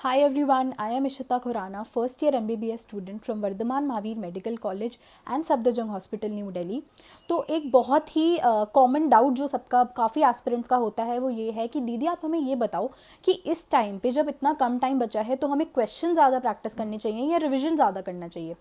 Hi everyone, I am Ishita Khurana, first year MBBS student from Vardhman Mahavir Medical College and Safdarjung Hospital New Delhi. तो एक बहुत ही common doubt जो सबका काफ़ी एस्पिरेंट्स का होता है वो ये है कि दीदी आप हमें ये बताओ कि इस टाइम पे जब इतना कम टाइम बचा है तो हमें क्वेश्चन ज़्यादा प्रैक्टिस करने चाहिए या रिविजन ज़्यादा करना चाहिए।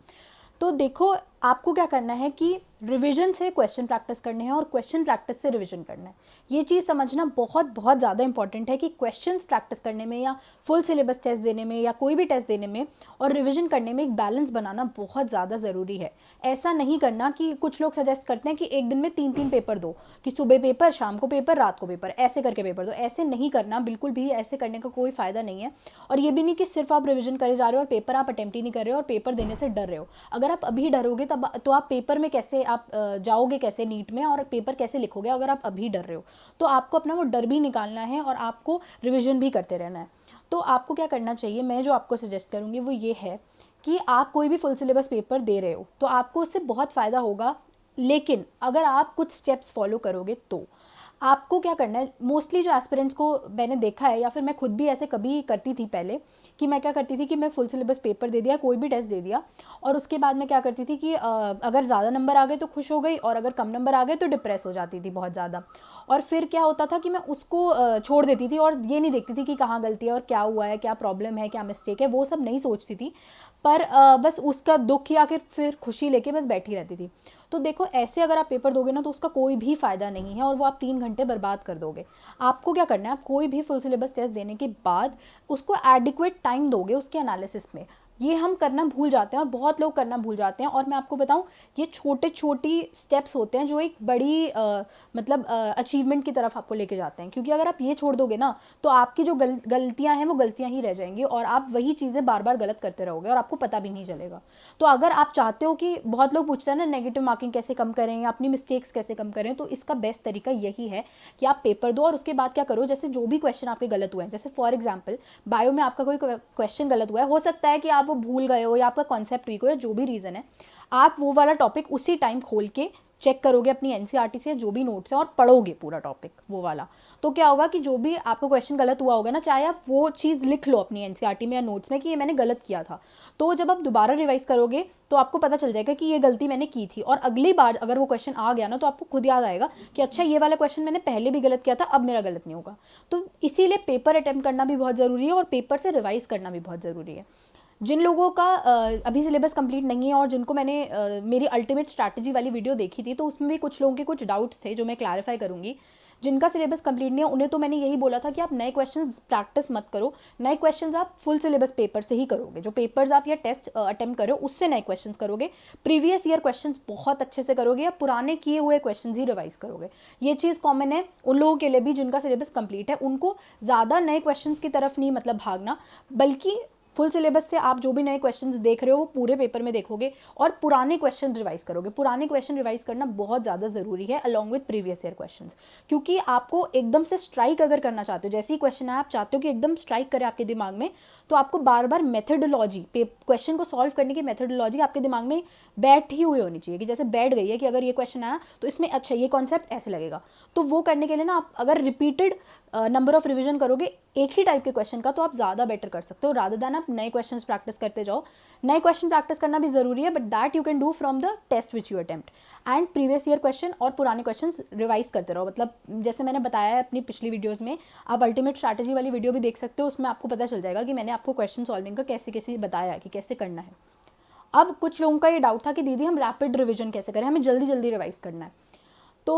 तो देखो, आपको क्या करना है कि रिवीजन से क्वेश्चन प्रैक्टिस करने हैं और क्वेश्चन प्रैक्टिस से रिवीजन करना है। ये चीज़ समझना बहुत बहुत ज़्यादा इंपॉर्टेंट है कि क्वेश्चंस प्रैक्टिस करने में या फुल सिलेबस टेस्ट देने में या कोई भी टेस्ट देने में और रिवीजन करने में एक बैलेंस बनाना बहुत ज़्यादा ज़रूरी है। ऐसा नहीं करना कि कुछ लोग सजेस्ट करते हैं कि एक दिन में 3 पेपर दो, कि सुबह पेपर, शाम को पेपर, रात को पेपर, ऐसे करके पेपर दो। ऐसे नहीं करना, बिल्कुल भी ऐसे करने का कोई फ़ायदा नहीं है। और ये भी नहीं कि सिर्फ आप रिविजन करे जा रहे हो और पेपर आप अटेम्प्ट ही नहीं कर रहे हो और पेपर देने से डर रहे हो। अगर आप अभी डरोगे तब तो आप पेपर में कैसे आप जाओगे, कैसे नीट में, और पेपर कैसे लिखोगे अगर आप अभी डर रहे हो। तो आपको अपना वो डर भी निकालना है और आपको रिवीजन भी करते रहना है। तो आपको क्या करना चाहिए, मैं जो आपको सजेस्ट करूँगी वो ये है कि आप कोई भी फुल सिलेबस पेपर दे रहे हो तो आपको उससे बहुत फ़ायदा होगा, लेकिन अगर आप कुछ स्टेप्स फॉलो करोगे तो आपको क्या करना है। मोस्टली जो एस्पिरेंट्स को मैंने देखा है, या फिर मैं खुद भी ऐसे कभी करती थी पहले, कि मैं क्या करती थी कि मैं फुल सिलेबस पेपर दे दिया, कोई भी टेस्ट दे दिया, और उसके बाद मैं क्या करती थी कि अगर ज़्यादा नंबर आ गए तो खुश हो गई और अगर कम नंबर आ गए तो डिप्रेस हो जाती थी बहुत ज़्यादा। और फिर क्या होता था कि मैं उसको छोड़ देती थी और ये नहीं देखती थी कि कहाँ गलती है और क्या हुआ है, क्या प्रॉब्लम है, क्या मिस्टेक है, वो सब नहीं सोचती थी। पर बस उसका दुख या फिर खुशी लेके बस बैठी रहती थी। तो देखो, ऐसे अगर आप पेपर दोगे ना तो उसका कोई भी फ़ायदा नहीं है और वो आप 3 घंटे बर्बाद कर दोगे। आपको क्या करना है, आप कोई भी फुल सिलेबस टेस्ट देने के बाद उसको एडिक्वेट टाइम दोगे उसके एनालिसिस में। ये हम करना भूल जाते हैं और बहुत लोग करना भूल जाते हैं। और मैं आपको बताऊं, ये छोटे छोटी स्टेप्स होते हैं जो एक बड़ी मतलब अचीवमेंट की तरफ आपको लेके जाते हैं। क्योंकि अगर आप ये छोड़ दोगे ना तो आपकी जो गलतियां हैं वो गलतियां ही रह जाएंगी और आप वही चीज़ें बार बार गलत करते रहोगे और आपको पता भी नहीं चलेगा। तो अगर आप चाहते हो कि, बहुत लोग पूछते हैं ना नेगेटिव मार्किंग कैसे कम करें या अपनी मिस्टेक्स कैसे कम करें, तो इसका बेस्ट तरीका यही है कि आप पेपर दो और उसके बाद क्या करो, जैसे जो भी क्वेश्चन आपके गलत हुए हैं, जैसे फॉर एग्जाम्पल बायो में आपका कोई क्वेश्चन गलत हुआ है, हो सकता है कि आप वो भूल गए हो या आपका कॉन्सेप्ट वीक हो या जो भी रीज़न है, आप वो वाला टॉपिक उसी टाइम खोल के चेक करोगे अपनी एनसीईआरटी से जो भी नोट्स है और पढ़ोगे पूरा टॉपिक वो वाला। तो क्या होगा कि जो भी आपका क्वेश्चन गलत हुआ होगा ना, चाहे आप वो चीज़ लिख लो अपनी एनसीईआरटी में या नोट्स में कि ये मैंने गलत किया था, तो जब आप दोबारा रिवाइज करोगे तो आपको पता चल जाएगा कि ये गलती मैंने की थी। और अगली बार अगर वो क्वेश्चन आ गया ना तो आपको खुद याद आएगा कि अच्छा, ये वाला क्वेश्चन मैंने पहले भी गलत किया था, अब मेरा गलत नहीं होगा। तो इसीलिए पेपर अटेम्प्ट करना भी बहुत ज़रूरी है और पेपर से रिवाइज करना भी बहुत ज़रूरी है। जिन लोगों का अभी सिलेबस कंप्लीट नहीं है और जिनको मैंने मेरी अल्टीमेट स्ट्रैटेजी वाली वीडियो देखी थी, तो उसमें भी कुछ लोगों के कुछ डाउट्स थे जो मैं क्लैरिफाई करूंगी। जिनका सिलेबस कंप्लीट नहीं है उन्हें तो मैंने यही बोला था कि आप नए क्वेश्चंस प्रैक्टिस मत करो, नए क्वेश्चंस आप फुल सिलेबस पेपर से ही करोगे। जो पेपर्स आप या टेस्ट अटेम्प्ट करो उससे नए क्वेश्चंस करोगे, प्रीवियस ईयर क्वेश्चंस बहुत अच्छे से करोगे या पुराने किए हुए क्वेश्चंस ही रिवाइज करोगे। ये चीज़ कॉमन है उन लोगों के लिए भी जिनका सिलेबस कंप्लीट है। उनको ज़्यादा नए क्वेश्चंस की तरफ नहीं मतलब भागना, बल्कि फुल सिलेबस से आप जो भी नए क्वेश्चंस देख रहे हो वो पूरे पेपर में देखोगे और पुराने क्वेश्चन रिवाइज करोगे। पुराने क्वेश्चन रिवाइज करना बहुत ज़्यादा ज़रूरी है along with previous year questions. क्योंकि आपको एकदम से स्ट्राइक अगर करना चाहते हो, जैसे ही क्वेश्चन है आप चाहते हो कि एकदम स्ट्राइक करे आपके दिमाग में, तो आपको बार बार मेथडोलॉजी, क्वेश्चन को सॉल्व करने की मेथडोलॉजी आपके दिमाग में बैठी हुई होनी चाहिए, कि जैसे बैठ गई है कि अगर ये क्वेश्चन आया तो इसमें अच्छा ये कॉन्सेप्ट ऐसे लगेगा। तो वो करने के लिए ना आप अगर रिपीटेड नंबर ऑफ रिवीजन करोगे एक ही टाइप के क्वेश्चन का, तो आप ज़्यादा बेटर कर सकते हो रादर दैन आप नए क्वेश्चंस प्रैक्टिस करते जाओ। नए क्वेश्चन प्रैक्टिस करना भी ज़रूरी है, but that you can do from the test which you attempt. And previous year question और पुराने क्वेश्चन रिवाइज करते रहो। मतलब जैसे मैंने बताया है अपनी पिछली वीडियोज़ में, आप अल्टीमेट स्ट्रैटेजी वाली वीडियो भी देख सकते हो, उसमें आपको पता चल जाएगा कि मैंने आपको क्वेश्चन सॉल्विंग का कैसे कैसे बताया है कि कैसे करना है। अब कुछ लोगों का ये डाउट था कि दीदी हम रैपिड रिविजन कैसे करें, हमें जल्दी जल्दी रिवाइज करना है। तो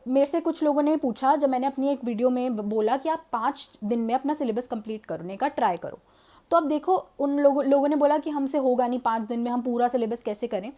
मेरे से कुछ लोगों ने पूछा, जब मैंने अपनी एक वीडियो में बोला कि आप 5 दिन में अपना सिलेबस कंप्लीट करने का ट्राई करो, तो अब देखो उन लोगों ने बोला कि हमसे होगा नहीं 5 दिन में, हम पूरा सिलेबस कैसे करें।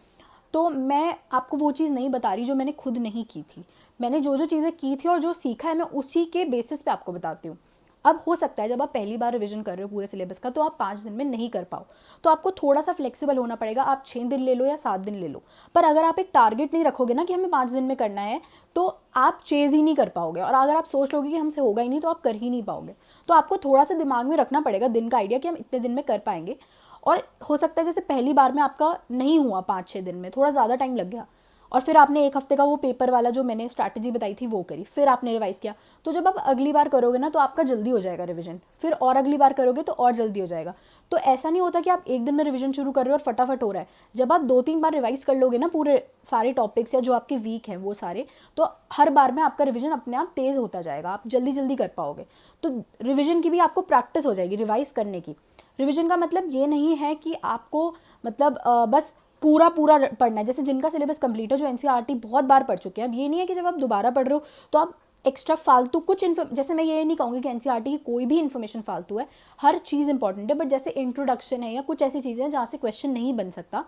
तो मैं आपको वो चीज़ नहीं बता रही जो मैंने खुद नहीं की थी। मैंने जो जो चीज़ें की थी और जो सीखा है मैं उसी के बेसिस पे आपको बताती हूँ। अब हो सकता है जब आप पहली बार रिवीजन कर रहे हो पूरे सिलेबस का तो आप 5 दिन में नहीं कर पाओ, तो आपको थोड़ा सा फ्लेक्सिबल होना पड़ेगा। आप 6 दिन ले लो या 7 दिन ले लो, पर अगर आप एक टारगेट नहीं रखोगे ना कि हमें 5 दिन में करना है, तो आप चेज़ ही नहीं कर पाओगे। और अगर आप सोच लोगे कि हमसे होगा ही नहीं तो आप कर ही नहीं पाओगे। तो आपको थोड़ा सा दिमाग में रखना पड़ेगा दिन का आइडिया कि हम इतने दिन में कर पाएंगे। और हो सकता है जैसे पहली बार में आपका नहीं हुआ 5-6 दिन में, थोड़ा ज़्यादा टाइम लग गया, और फिर आपने एक हफ्ते का वो पेपर वाला जो मैंने स्ट्रैटेजी बताई थी वो करी, फिर आपने रिवाइज़ किया, तो जब आप अगली बार करोगे ना तो आपका जल्दी हो जाएगा रिवीजन, फिर और अगली बार करोगे तो और जल्दी हो जाएगा। तो ऐसा नहीं होता कि आप एक दिन में रिवीजन शुरू कर रहे हो और फटाफट हो रहा है। जब आप 2-3 बार रिवाइज कर लोगे ना पूरे सारे टॉपिक्स या जो आपके वीक हैं वो सारे, तो हर बार में आपका रिवीजन अपने आप तेज़ होता जाएगा, आप जल्दी जल्दी कर पाओगे। तो रिवीजन की भी आपको प्रैक्टिस हो जाएगी रिवाइज करने की। रिवीजन का मतलब ये नहीं है कि आपको मतलब बस पूरा पूरा पढ़ना है। जैसे जिनका सिलेबस कंप्लीट है, जो एनसीईआरटी बहुत बार पढ़ चुके हैं, अब ये नहीं है कि जब आप दोबारा पढ़ रहे हो तो आप एक्स्ट्रा फालतू कुछ जैसे मैं ये नहीं कहूँगी कि एनसीईआरटी की कोई भी इन्फॉर्मेशन फालतू है, हर चीज़ इंपॉर्टेंट है, बट जैसे इंट्रोडक्शन है या कुछ ऐसी चीज़ें हैं जहाँ से क्वेश्चन नहीं बन सकता,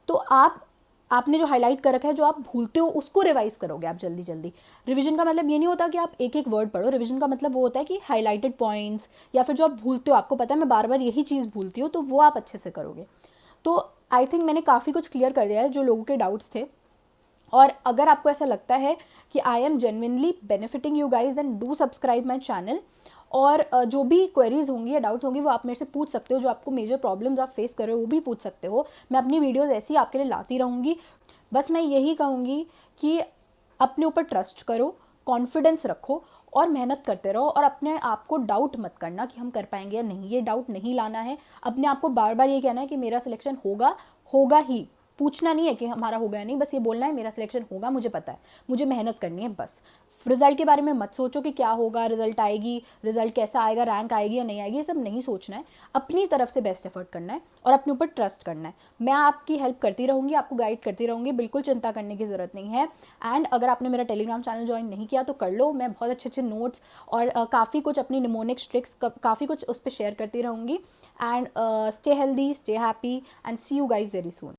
तो आपने जो हाईलाइट कर रखा है, जो आप भूलते हो उसको रिवाइज करोगे आप जल्दी जल्दी। रिवीजन का मतलब ये नहीं होता कि आप एक एक वर्ड पढ़ो, रिवीजन का मतलब वो होता है कि हाईलाइटेड पॉइंट्स या फिर जो आप भूलते हो, आपको पता है मैं बार बार यही चीज़ भूलती हूँ, तो वो आप अच्छे से करोगे। तो आई थिंक मैंने काफ़ी कुछ क्लियर कर दिया है जो लोगों के डाउट्स थे। और अगर आपको ऐसा लगता है कि I am genuinely benefiting you guys, then do subscribe my channel. और जो भी क्वेरीज होंगी या डाउट्स होंगी वो आप मेरे से पूछ सकते हो, जो आपको मेजर प्रॉब्लम्स आप फेस कर रहे हो वो भी पूछ सकते हो। मैं अपनी वीडियोस ऐसी आपके लिए लाती रहूँगी। बस मैं यही कहूँगी कि अपने ऊपर ट्रस्ट करो, कॉन्फिडेंस रखो और मेहनत करते रहो, और अपने आप को डाउट मत करना कि हम कर पाएंगे या नहीं, ये डाउट नहीं लाना है। अपने आप को बार बार ये कहना है कि मेरा सिलेक्शन होगा, होगा ही। पूछना नहीं है कि हमारा होगा या नहीं, बस ये बोलना है मेरा सिलेक्शन होगा, मुझे पता है, मुझे मेहनत करनी है बस। रिजल्ट के बारे में मत सोचो कि क्या होगा, रिजल्ट आएगी, रिजल्ट कैसा आएगा, रैंक आएगी या नहीं आएगी, ये सब नहीं सोचना है। अपनी तरफ से बेस्ट एफर्ट करना है और अपने ऊपर ट्रस्ट करना है। मैं आपकी हेल्प करती रहूँगी, आपको गाइड करती रहूँगी, बिल्कुल चिंता करने की ज़रूरत नहीं है। एंड अगर आपने मेरा टेलीग्राम चैनल ज्वाइन नहीं किया तो कर लो, मैं बहुत अच्छे अच्छे नोट्स और काफ़ी कुछ अपनी निमोनिक्स ट्रिक्स काफ़ी कुछ उस पर शेयर करती रहूँगी। And stay healthy, stay happy and see you guys very soon.